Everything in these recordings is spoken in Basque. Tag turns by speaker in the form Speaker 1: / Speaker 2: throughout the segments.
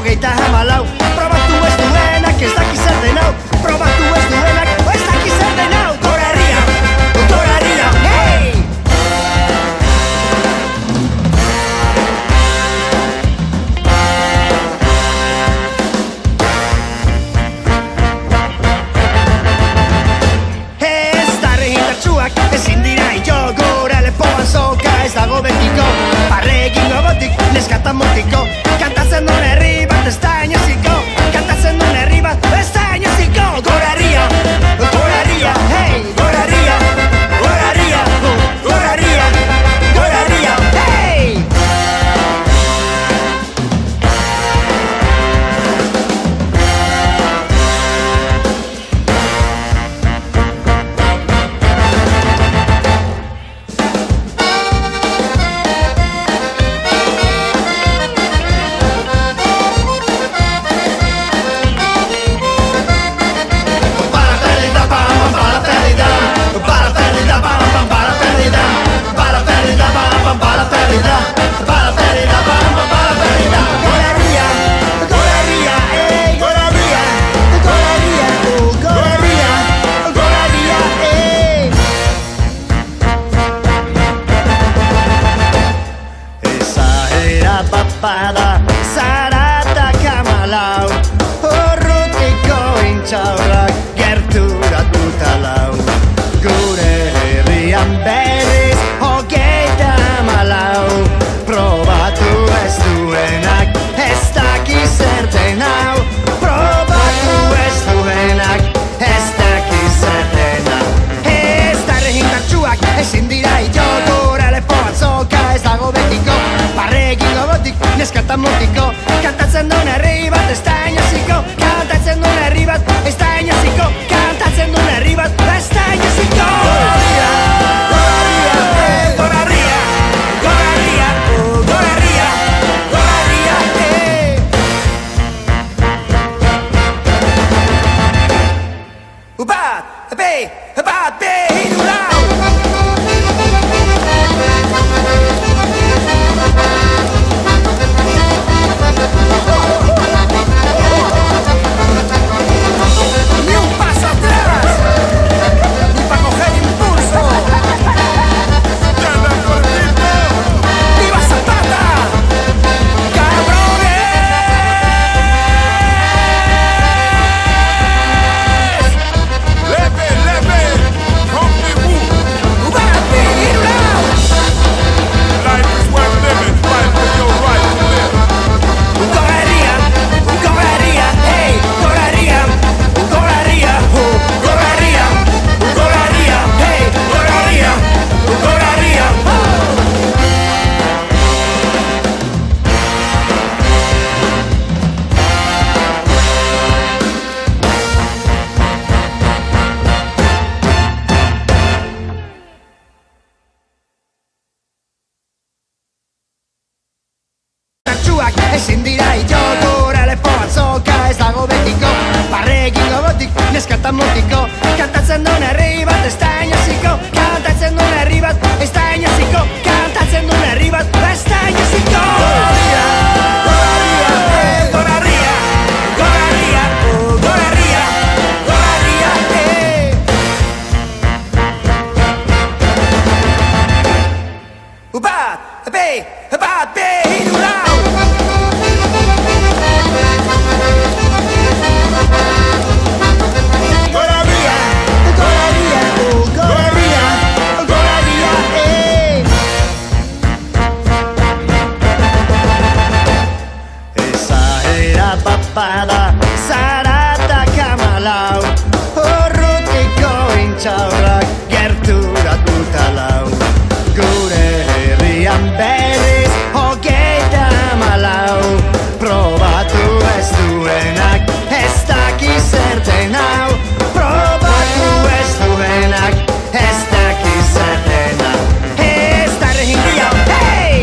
Speaker 1: 34 probatu ez duenak ez daki zer den hau. Probatu ez duenak ez daki zer den hau. Gora herria, hey! Ez darri indartsuak ezin dira jo gora lepoan soka ez dago betiko. Barregin gogotik neskatan mutiko. Kantatzen duen herri bat ez da inoziko. Kantatzen duen herri bat ez da inoziko. Gora herria, hey! Gora herria, gora herria, gora herria, gora herria, hey! Bada zarata kamalau Urrutiko intxaurrak gerturatuta lau Gure herrian berriz 34 Probatu ez duenak ez daki zer den hau Probatu ez duenak ez daki zer den hau Ez darre indartsuak ezin dira jo gora lepoan soka ez dago betiko Barregin gogotik neskatan mutiko Kantatzen duen herri bat ez da inoziko Kantatzen duen herri bat ez da inoziko Kantatzen duen herri bat ez da inoziko Gora herria, gora herria, gora herria, gora herria, Bat, bi, hiru, lau Ni un paso atrás, ni pa' coger impulso. ¡Viva Zapata! ¡Cabrones!
Speaker 2: Leve, rompimos.
Speaker 1: ¡Ubati, Irlau!
Speaker 2: Life is worth living, fight for your right to live.
Speaker 1: Goraria, hey! Goraria, goraria, goraria, goraria, hey! Goraria, goraria, Tartsuak ezin dira jo gora lepoan soka ez dago betiko Barregin gogotik neskatan mutiko Kantatzen duen herri bat ez da inoziko Kantatzen duen herri bat ez da inoziko Kantatzen duen herri bat ez da inoziko Goraria, hey! Goraria, goraria, goraria, goraria, hey! Bat, bi, hiru, lau Goraria, goraria, goraria, goraria, hey! Esa era papada zarata kamalau Urrutiko intxaurrak gerturatuta lau Gure herrian berriz 34 Probatu ez duenak ez daki zer den hau Probatu ez duenak ez daki zer den hau Ez darre hindia, hey!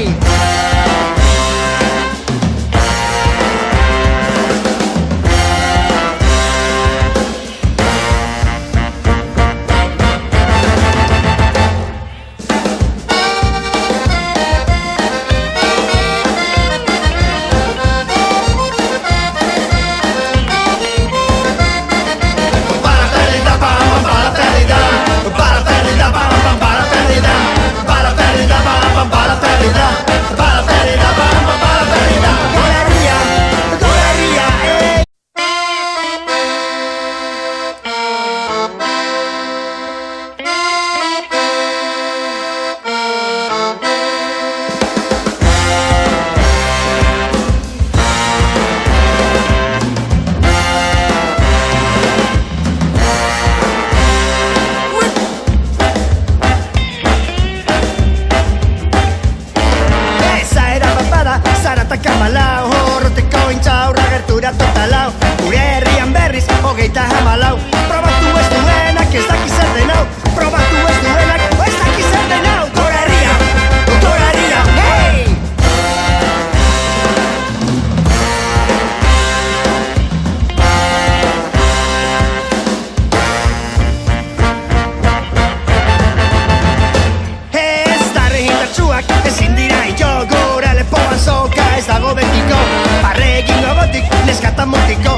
Speaker 1: Zaratak amalau, horroteko intxaurra gertura totalau. Gure herrian berriz, 34. Probatu ez duenak ez daki zer den hau. Probatu ez duenak ez daki zer den hau. Gora herria, hey! Ezin dira ito, gora lepoan soka ez dago betiko. Barre egin gogotik, neskatan mutiko.